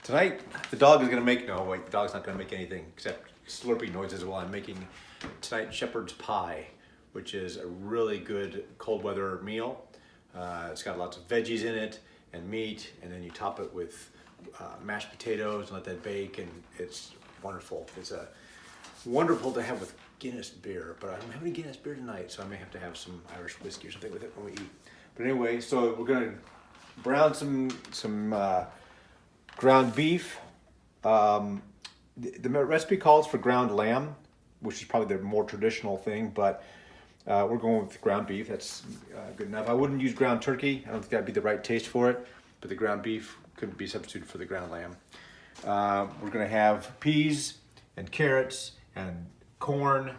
Tonight, the dog is gonna make, no wait, the dog's not gonna make anything except slurping noises while I'm making tonight shepherd's pie, which is a really good cold weather meal. It's got lots of veggies in it and meat, and then you top it with mashed potatoes and let that bake, and it's wonderful. It's wonderful to have with Guinness beer, but I'm having Guinness beer tonight, so I may have to have some Irish whiskey or something with it when we eat. But anyway, so we're gonna brown some ground beef. The recipe calls for ground lamb, which is probably the more traditional thing, but we're going with ground beef. That's good enough. I wouldn't use ground turkey. I don't think that'd be the right taste for it, but the ground beef could be substituted for the ground lamb. We're gonna have peas and carrots and corn.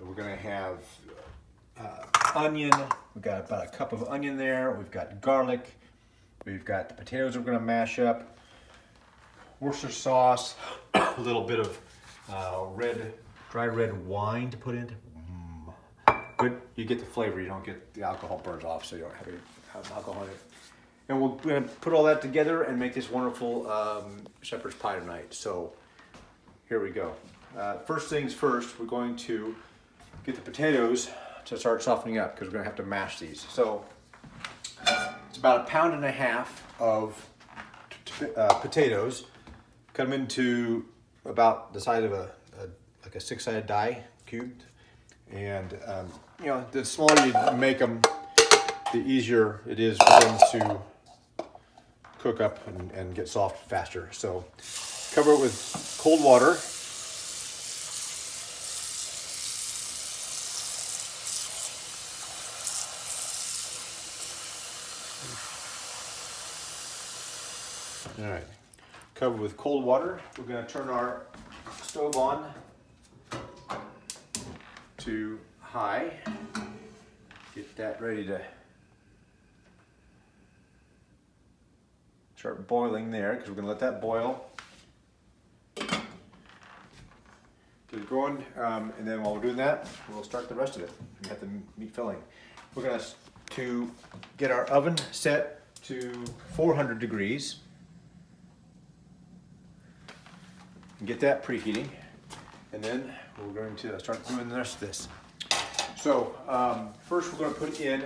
We're gonna have onion. We've got about a cup of onion there. We've got garlic. We've got the potatoes we're gonna mash up. Worcester sauce, a little bit of dry red wine to put in. Good, you get the flavor, you don't get the alcohol burns off, so you don't have alcohol in it. And we're gonna put all that together and make this wonderful shepherd's pie tonight. So here we go. First things first, we're going to get the potatoes to start softening up because we're gonna have to mash these. So it's about 1.5 pounds of potatoes. Cut them into about the size of like a 6-sided die, cubed. And you know, the smaller you make them, the easier it is for them to cook up and get soft faster. So cover it with cold water. All right. Covered with cold water. We're going to turn our stove on to high. Get that ready to start boiling there because we're going to let that boil. Get it going, and then while we're doing that, we'll start the rest of it. We have the meat filling. We're going to get our oven set to 400 degrees. Get that preheating, and then we're going to start doing the rest of this. So first we're going to put in,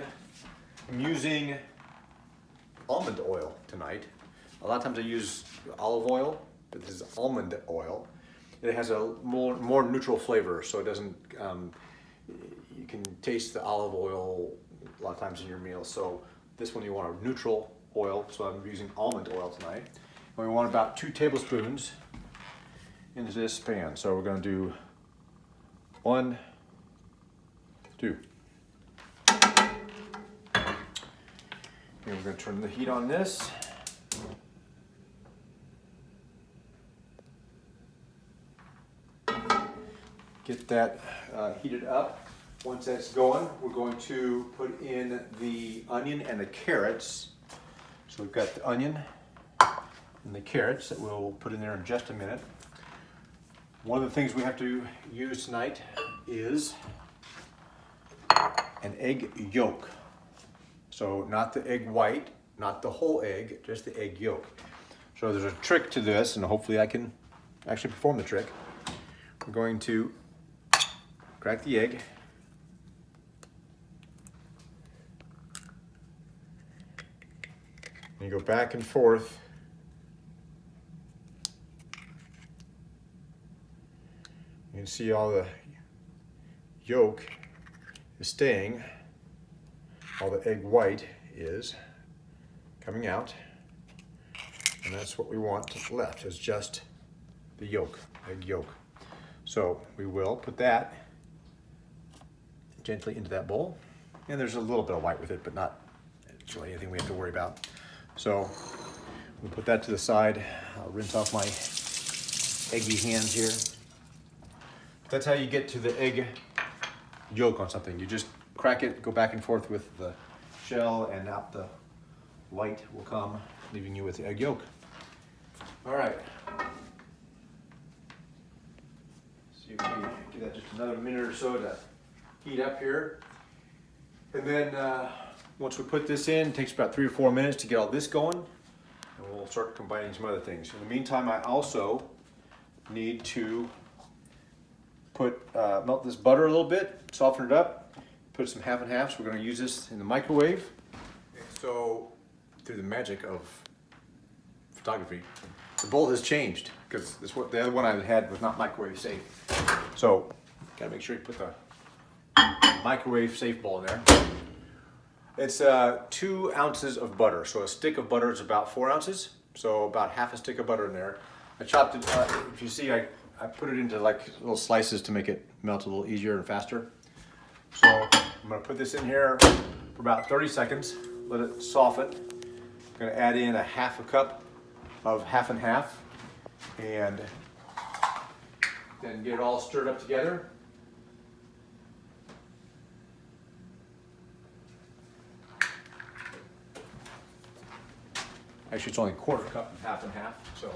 I'm using almond oil tonight. A lot of times I use olive oil, but this is almond oil. It has a more neutral flavor, so it doesn't, you can taste the olive oil a lot of times in your meal. So this one you want a neutral oil, so I'm using almond oil tonight. And we want about 2 tablespoons into this pan. So we're going to do 1, 2. And we're going to turn the heat on this. Get that heated up. Once that's going, we're going to put in the onion and the carrots. So we've got the onion and the carrots that we'll put in there in just a minute. One of the things we have to use tonight is an egg yolk. So not the egg white, not the whole egg, just the egg yolk. So there's a trick to this, and hopefully I can actually perform the trick. We're going to crack the egg. And you go back and forth. You can see all the yolk is staying, all the egg white is coming out, and that's what we want left, is just the yolk, egg yolk. So we will put that gently into that bowl, and there's a little bit of white with it, but not really anything we have to worry about. So we'll put that to the side. I'll rinse off my eggy hands here. That's how you get to the egg yolk on something. You just crack it, go back and forth with the shell, and out the white will come, leaving you with the egg yolk. All right. See if we can give that just another minute or so to heat up here. And then once we put this in, it takes about 3 or 4 minutes to get all this going. and we'll start combining some other things. In the meantime, I also need to melt this butter a little bit, soften it up, put some half and half. So we're going to use this in the microwave. So through the magic of photography, the bowl has changed because the other one I had was not microwave safe. So gotta make sure you put the microwave safe bowl in there. It's 2 ounces of butter. So a stick of butter is about 4 ounces. So about half a stick of butter in there. I chopped it, if you see, I put it into like little slices to make it melt a little easier and faster. So I'm gonna put this in here for about 30 seconds, let it soften. I'm gonna add in a half a cup of half and half and then get it all stirred up together. Actually, it's only a quarter cup of half and half, so.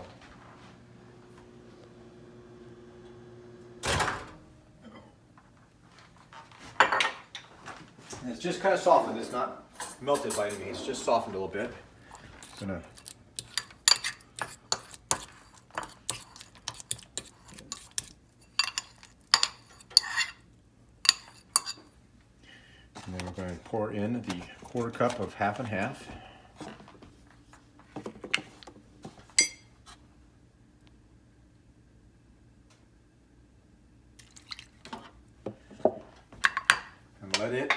And it's just kind of softened. It's not melted by any means. It's just softened a little bit. And then we're going to pour in the quarter cup of half and half. And let it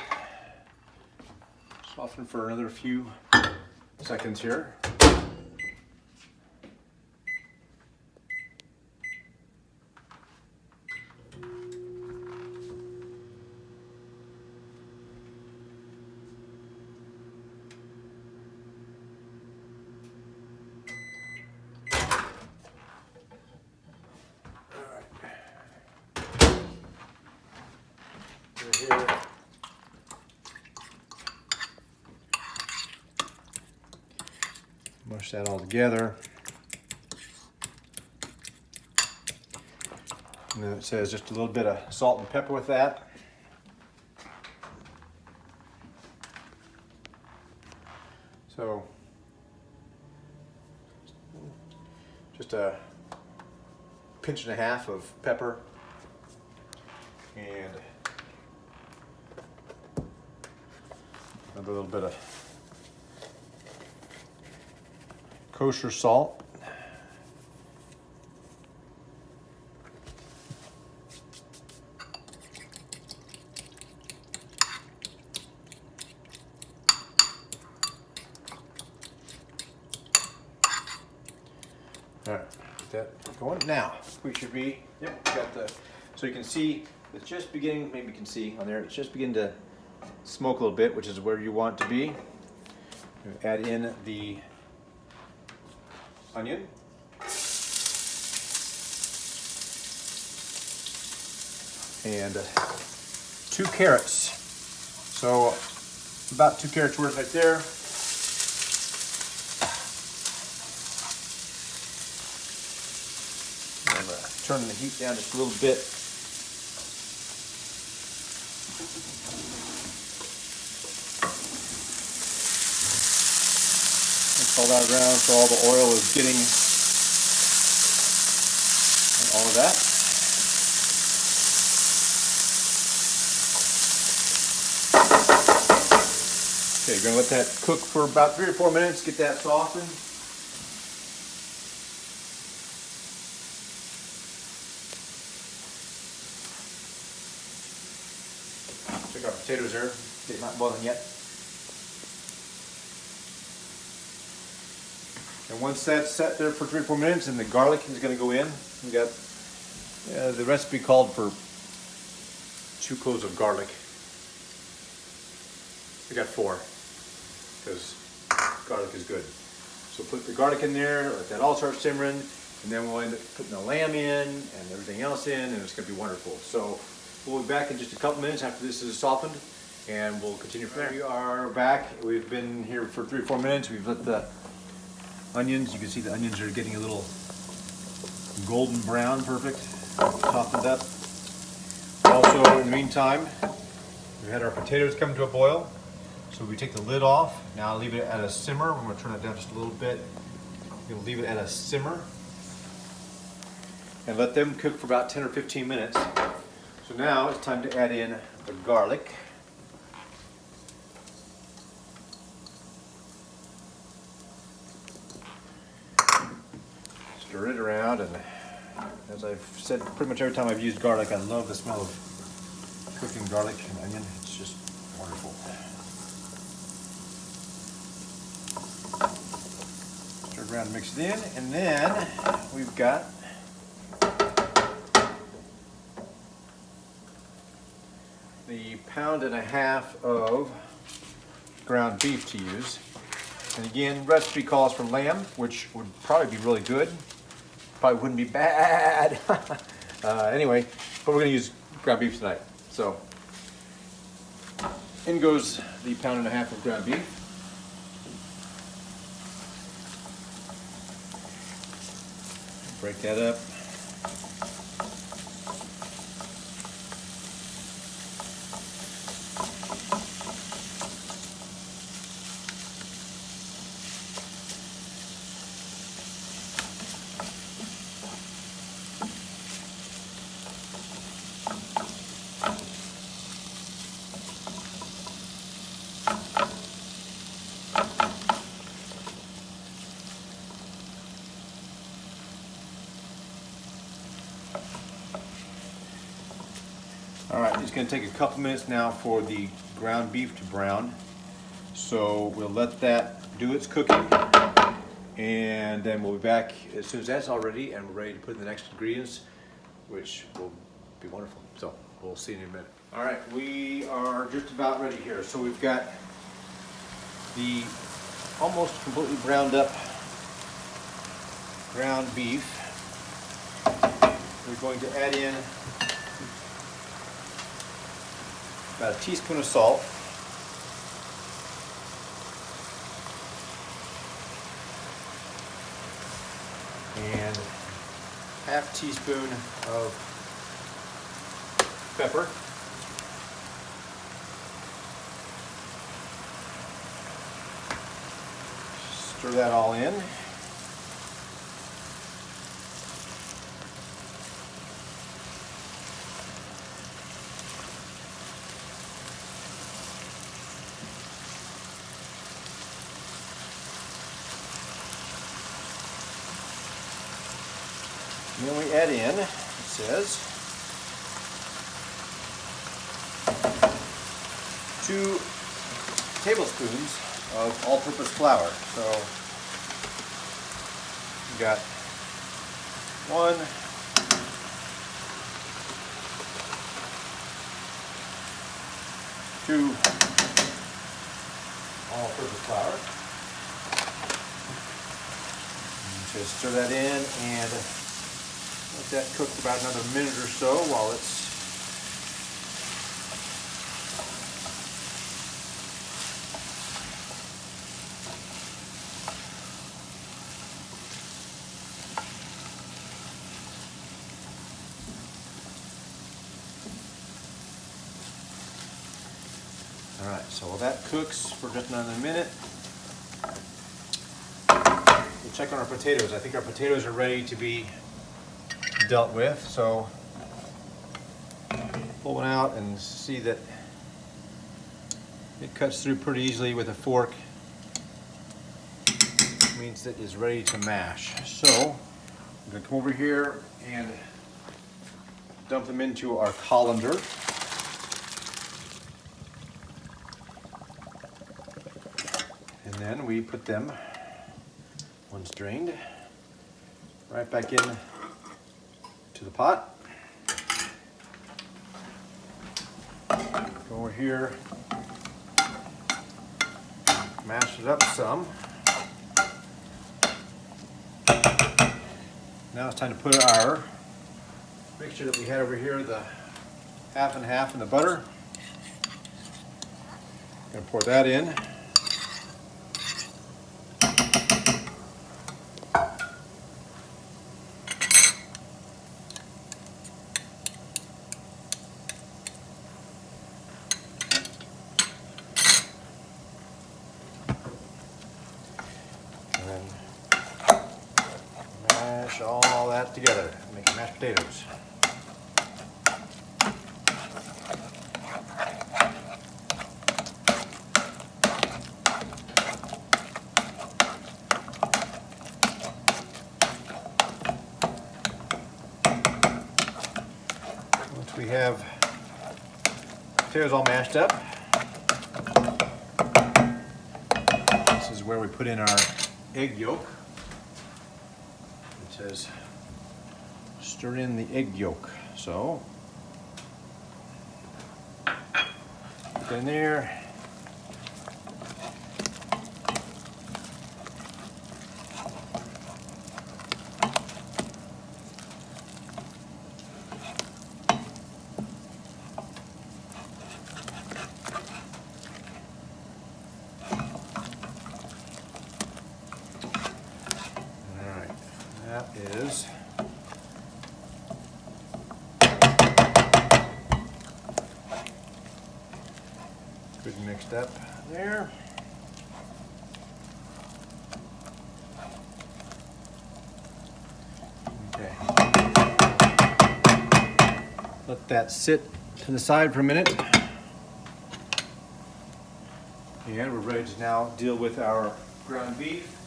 soften for another few seconds here. Here. Mush that all together. And then it says just a little bit of salt and pepper with that. So just a pinch and a half of pepper and another little bit of kosher salt. All right, get that going. Now we should be, yep, got the, so you can see it's just beginning, maybe you can see on there, it's just beginning to smoke a little bit, which is where you want it to be. Add in the onion. And 2 carrots. So about 2 carrots worth right there. I'm gonna turn the heat down just a little bit. Mix all that around so all the oil is getting all of that. Okay, you're gonna let that cook for about 3 or 4 minutes, get that softened. Check our potatoes there, they're not boiling yet. And once that's set there for 3 or 4 minutes, and the garlic is gonna go in, we got, the recipe called for 2 cloves of garlic. I got 4. Because garlic is good. So put the garlic in there, let that all start simmering, and then we'll end up putting the lamb in and everything else in, and it's going to be wonderful. So we'll be back in just a couple minutes after this is softened, and we'll continue from there. We are back. We've been here for 3 or 4 minutes. We've let the onions, you can see the onions are getting a little golden brown, perfect, softened up. Also, in the meantime, we've had our potatoes come to a boil. So we take the lid off. Now I'll leave it at a simmer. I'm going to turn it down just a little bit. You're gonna leave it at a simmer and let them cook for about 10 or 15 minutes. So now it's time to add in the garlic. Stir it around, and as I've said pretty much every time I've used garlic, I love the smell of cooking garlic and onion. It's just wonderful. Stir it around and mix it in, and then we've got the 1.5 pounds of ground beef to use. And again, recipe calls for lamb, which would probably be really good. Probably wouldn't be bad. Anyway, but we're gonna use ground beef tonight. So in goes the 1.5 pounds of ground beef. Break that up. All right, it's going to take a couple minutes now for the ground beef to brown. So we'll let that do its cooking, and then we'll be back as soon as that's all ready and we're ready to put in the next ingredients, which will be wonderful. So we'll see you in a minute. All right, we are just about ready here. So we've got the almost completely browned up ground beef. We're going to add in about a teaspoon of salt, and half teaspoon of pepper, stir that all in. And then we add in, it says, 2 tablespoons of all-purpose flour. So we got 1, 2 all-purpose flour. And just stir that in and let that cook for about another minute or so while it's all right. So while that cooks for just another minute, we'll check on our potatoes. I think our potatoes are ready to be dealt with, so pull one out and see that it cuts through pretty easily with a fork. It means that it's ready to mash. So I'm going to come over here and dump them into our colander. And then we put them, once drained, right back in to the pot. Go over here, mash it up some. Now it's time to put our mixture that we had over here, the 1/2 and 1/2 in the butter. Gonna pour that in. mash all that together, make mashed potatoes. Once we have potatoes all mashed up, this is where we put in our egg yolk. It says stir in the egg yolk. So put that in there. That is good mixed up there. Okay. Let that sit to the side for a minute. And we're ready to now deal with our ground beef.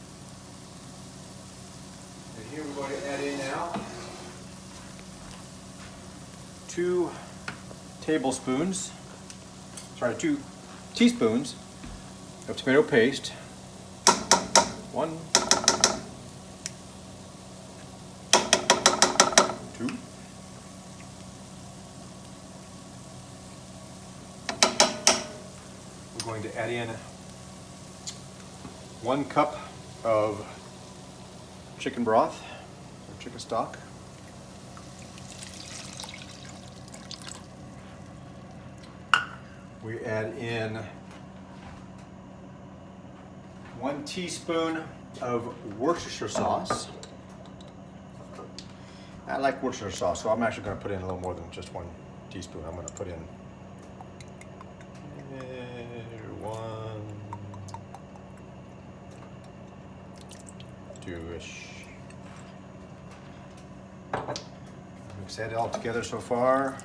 And here we're going to add in now 2 teaspoons of tomato paste. 1, 2. We're going to add in 1 cup of chicken broth or chicken stock. We add in 1 teaspoon of Worcestershire sauce. I like Worcestershire sauce, so I'm actually going to put in a little more than just 1 teaspoon. I'm going to put in 1, 2-ish. Mix that all together so far.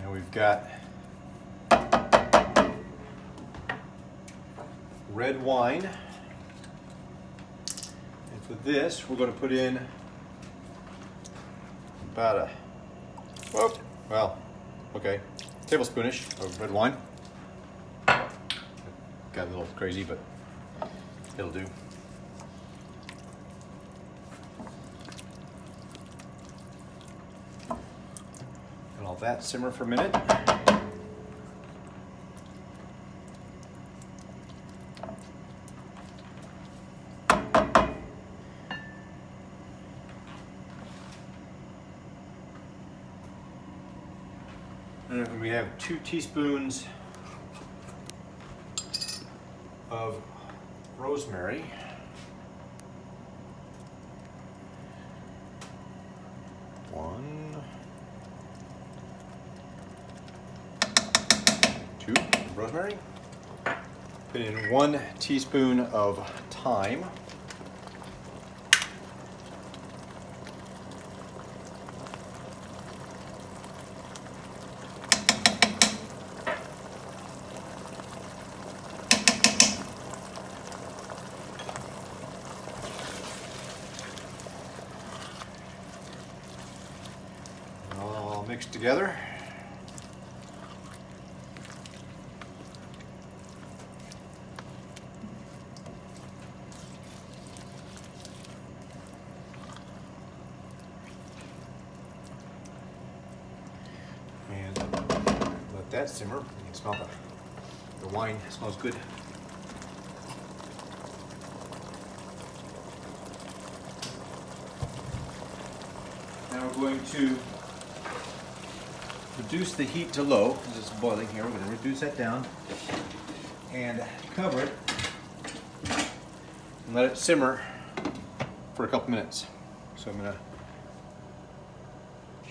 Now we've got red wine. And for this, we're going to put in about tablespoonish of red wine. Got a little crazy, but it'll do. And I'll that simmer for a minute. And we have 2 teaspoons of rosemary. One, 2 rosemary. Put in 1 teaspoon of thyme. All mixed together. And let that simmer. You can smell the wine. It smells good. Now we're going to reduce the heat to low because it's boiling here. We're going to reduce that down and cover it and let it simmer for a couple minutes. So I'm gonna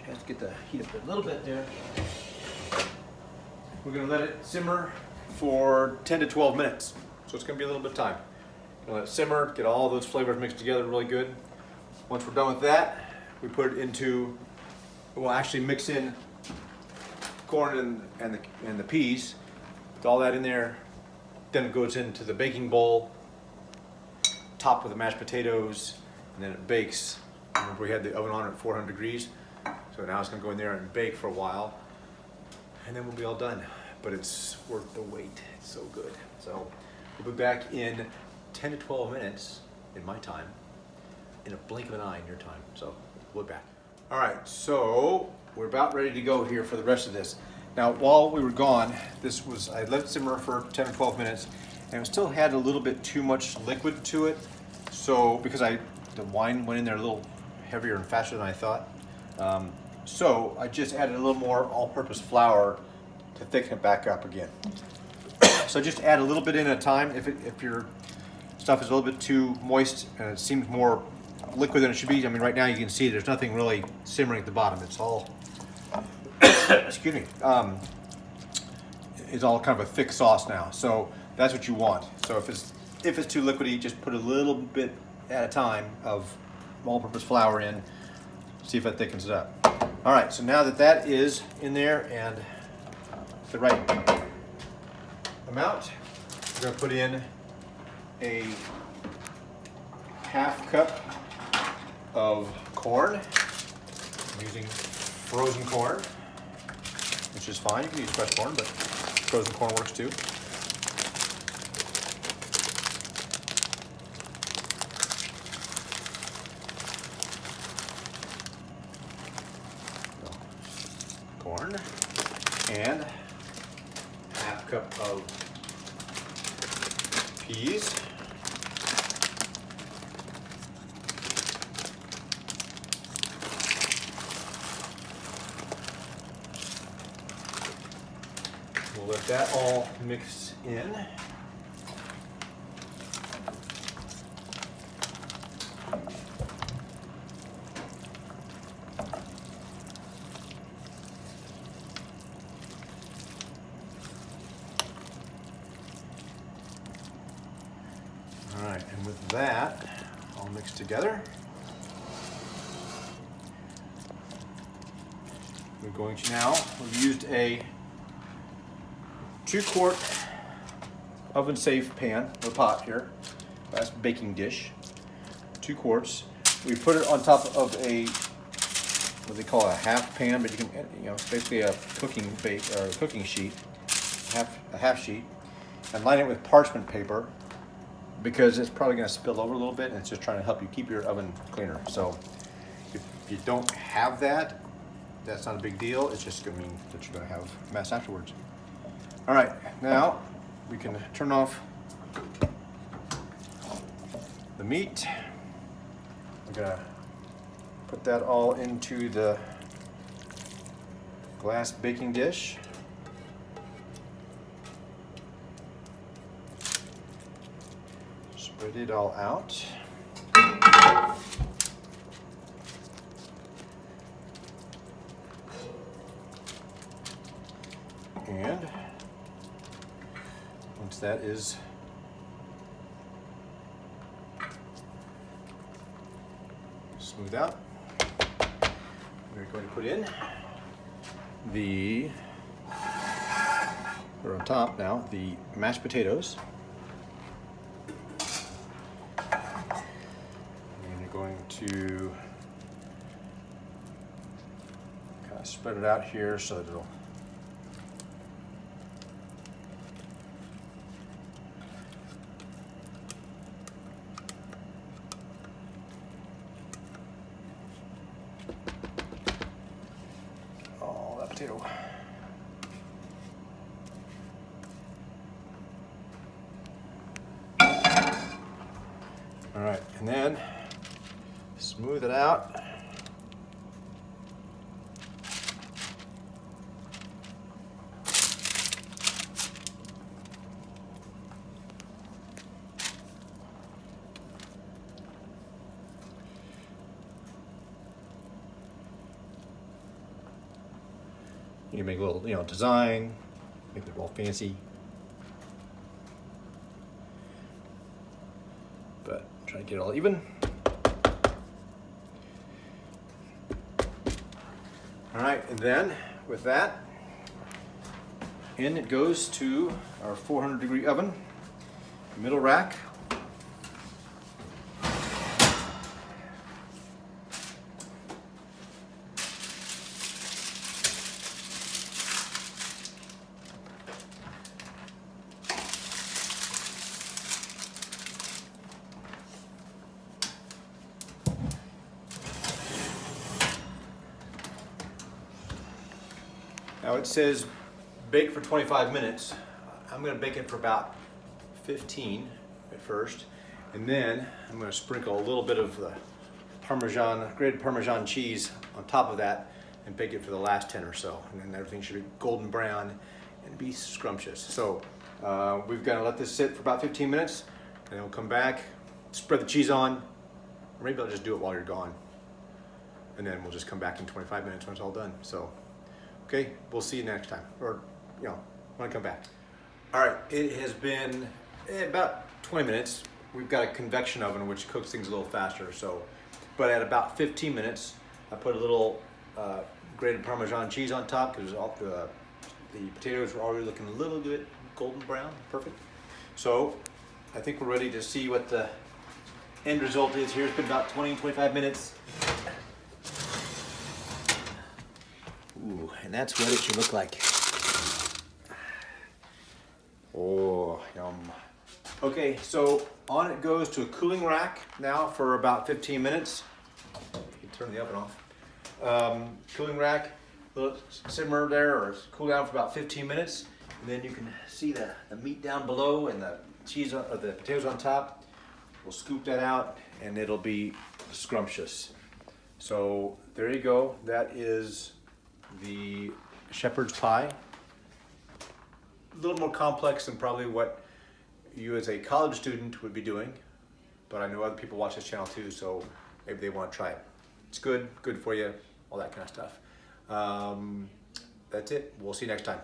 just get the heat up a little bit there. We're gonna let it simmer for 10 to 12 minutes. So it's gonna be a little bit of time. Gonna let it simmer, get all those flavors mixed together really good. Once we're done with that, we put it into, we'll actually mix in corn and the peas, with all that in there. Then it goes into the baking bowl, topped with the mashed potatoes, and then it bakes. Remember we had the oven on at 400 degrees, so now it's gonna go in there and bake for a while, and then we'll be all done. But it's worth the wait, it's so good. So we'll be back in 10 to 12 minutes in my time, in a blink of an eye in your time, so we'll be back. All right, so we're about ready to go here for the rest of this. Now, while we were gone, I let it simmer for 10 or 12 minutes, and it still had a little bit too much liquid to it. So, because the wine went in there a little heavier and faster than I thought. So I just added a little more all-purpose flour to thicken it back up again. So just add a little bit in at a time. If your stuff is a little bit too moist and it seems more liquid than it should be, I mean, right now you can see there's nothing really simmering at the bottom. It's all, excuse me, it's all kind of a thick sauce now. So that's what you want. So if it's too liquidy, just put a little bit at a time of all-purpose flour in, see if that thickens it up. All right, so now that is in there and the right amount, we're gonna put in a half cup of corn. I'm using frozen corn, which is fine. You can use fresh corn, but frozen corn works too. Corn and half cup of peas. We'll let that all mix in. All right, and with that all mixed together, we're going to now, we've used a 2-quart oven safe pan or pot here, that's baking dish, 2 quarts. We put it on top of what they call a half pan, but you can, it's basically a cooking sheet, a half sheet, and line it with parchment paper, because it's probably going to spill over a little bit, and it's just trying to help you keep your oven cleaner. So if you don't have that, that's not a big deal. It's just going to mean that you're going to have a mess afterwards. All right, now we can turn off the meat. We're going to put that all into the glass baking dish. Spread it all out. And once that is smoothed out, we're going to put in or on top now, the mashed potatoes. Going to kind of spread it out here so that it'll all that potato. All right, and then smooth it out. You can make a little, design, make it all fancy. But try to get it all even. All right, and then with that, in it goes to our 400-degree oven, middle rack. Now it says bake for 25 minutes. I'm gonna bake it for about 15 at first. And then I'm gonna sprinkle a little bit of the grated Parmesan cheese on top of that and bake it for the last 10 or so. And then everything should be golden brown and be scrumptious. So we've gotta let this sit for about 15 minutes and then we'll come back, spread the cheese on, or maybe I'll just do it while you're gone. And then we'll just come back in 25 minutes when it's all done. So. Okay, we'll see you next time, or when I come back. All right, it has been about 20 minutes. We've got a convection oven which cooks things a little faster. So, but at about 15 minutes, I put a little grated Parmesan cheese on top because the potatoes were already looking a little bit golden brown, perfect. So, I think we're ready to see what the end result is here. It's been about 20-25 minutes. Ooh, and that's what it should look like. Oh, yum. Okay, so on it goes to a cooling rack now for about 15 minutes. You can turn the oven off. Cooling rack, little simmer there or cool down for about 15 minutes. And then you can see the meat down below and the cheese or the potatoes on top. We'll scoop that out and it'll be scrumptious. So there you go. That is the shepherd's pie. A little more complex than probably what you as a college student would be doing, but I know other people watch this channel too, so maybe they want to try it. It's good for you, all that kind of stuff. That's it. We'll see you next time.